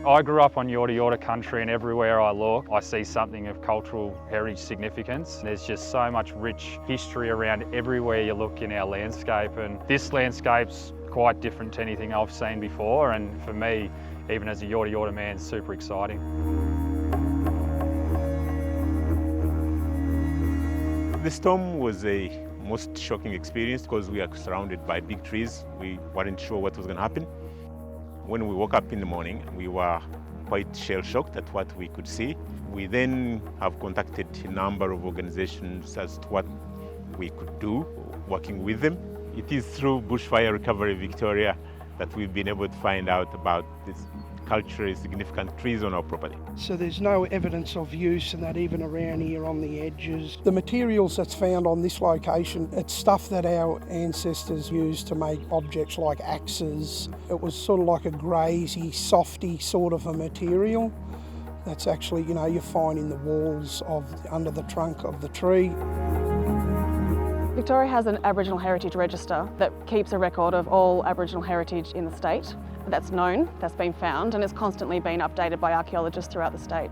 I grew up on Dja Dja Wurrung country, and everywhere I look, I see something of cultural heritage significance. There's just so much rich history around everywhere you look in our landscape, and this landscape's quite different to anything I've seen before, and for me, even as a Dja Dja Wurrung man, super exciting. The storm was a most shocking experience because we are surrounded by big trees. We weren't sure what was going to happen. When we woke up in the morning, we were quite shell-shocked at what we could see. We then have contacted a number of organizations as to what we could do, working with them. It is through Bushfire Recovery Victoria that we've been able to find out about these culturally significant trees on our property. So there's no evidence of use and that even around here on the edges. The materials that's found on this location, it's stuff that our ancestors used to make objects like axes. It was sort of like a grazy, softy sort of a material that's actually, you find in the walls under the trunk of the tree. Victoria has an Aboriginal Heritage Register that keeps a record of all Aboriginal heritage in the state. That's known, that's been found, and it's constantly been updated by archaeologists throughout the state.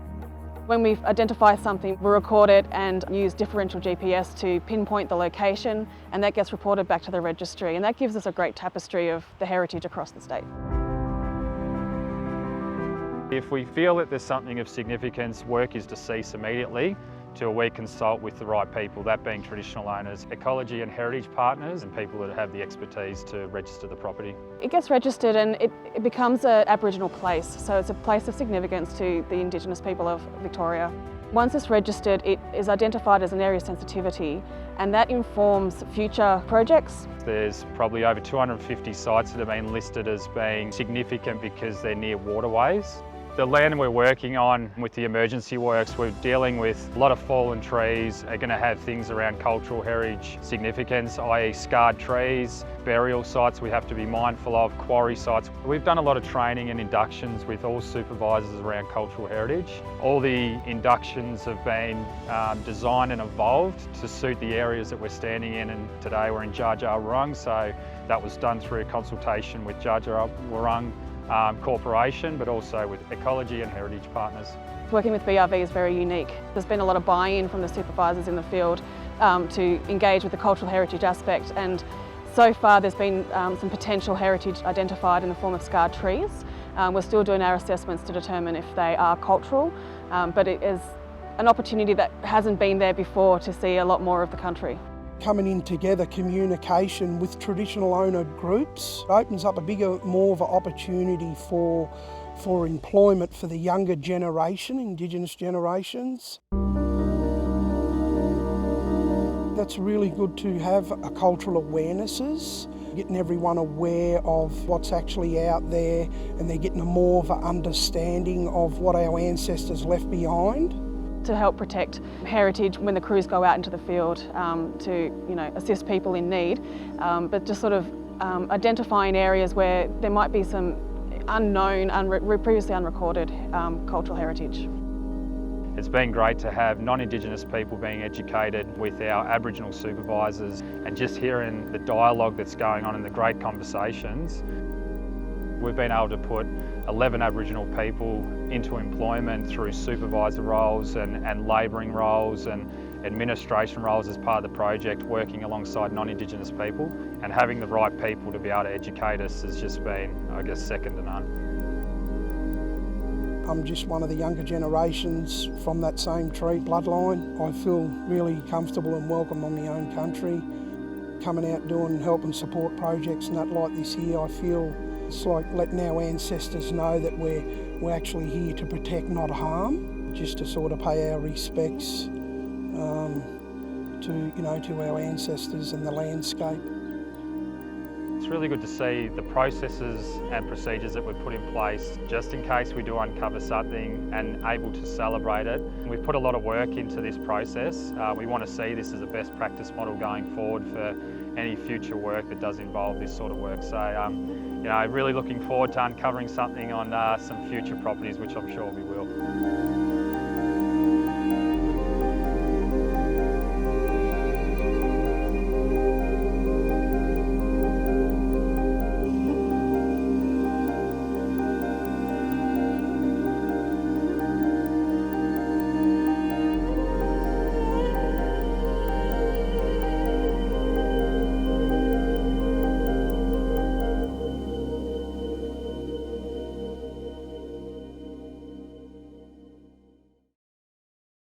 When we identify something, we record it and use differential GPS to pinpoint the location, and that gets reported back to the registry, and that gives us a great tapestry of the heritage across the state. If we feel that there's something of significance, work is to cease immediately till we consult with the right people, that being traditional owners, ecology and heritage partners, and people that have the expertise to register the property. It gets registered and it becomes an Aboriginal place, so it's a place of significance to the Indigenous people of Victoria. Once it's registered, it is identified as an area of sensitivity, and that informs future projects. There's probably over 250 sites that have been listed as being significant because they're near waterways. The land we're working on with the emergency works, we're dealing with a lot of fallen trees, are going to have things around cultural heritage significance, i.e. scarred trees, burial sites we have to be mindful of, quarry sites. We've done a lot of training and inductions with all supervisors around cultural heritage. All the inductions have been designed and evolved to suit the areas that we're standing in, and today we're in Dja Dja Wurrung, so that was done through a consultation with Dja Dja Wurrung Corporation, but also with Ecology and heritage partners. Working with BRV is very unique. There's been a lot of buy-in from the supervisors in the field to engage with the cultural heritage aspect, and so far there's been some potential heritage identified in the form of scarred trees. We're still doing our assessments to determine if they are cultural, but it is an opportunity that hasn't been there before to see a lot more of the country. Coming in together, communication with traditional owner groups opens up more of an opportunity for employment for the younger generation, Indigenous generations. That's really good to have cultural awarenesses, getting everyone aware of what's actually out there, and they're getting more of an understanding of what our ancestors left behind. To help protect heritage when the crews go out into the field to assist people in need, but just sort of identifying areas where there might be some unknown, previously unrecorded cultural heritage. It's been great to have non-Indigenous people being educated with our Aboriginal supervisors, and just hearing the dialogue that's going on and the great conversations. We've been able to put 11 Aboriginal people into employment through supervisor roles and labouring roles and administration roles as part of the project, working alongside non-Indigenous people, and having the right people to be able to educate us has just been, I guess, second to none. I'm just one of the younger generations from that same tree bloodline. I feel really comfortable and welcome on my own country. Coming out doing help and support projects and that like this here, I feel it's like letting our ancestors know that we're actually here to protect, not harm, just to sort of pay our respects to our ancestors and the landscape. It's really good to see the processes and procedures that we've put in place just in case we do uncover something and able to celebrate it. We've put a lot of work into this process. We want to see this as a best practice model going forward for any future work that does involve this sort of work. So, really looking forward to uncovering something on some future properties, which I'm sure we will.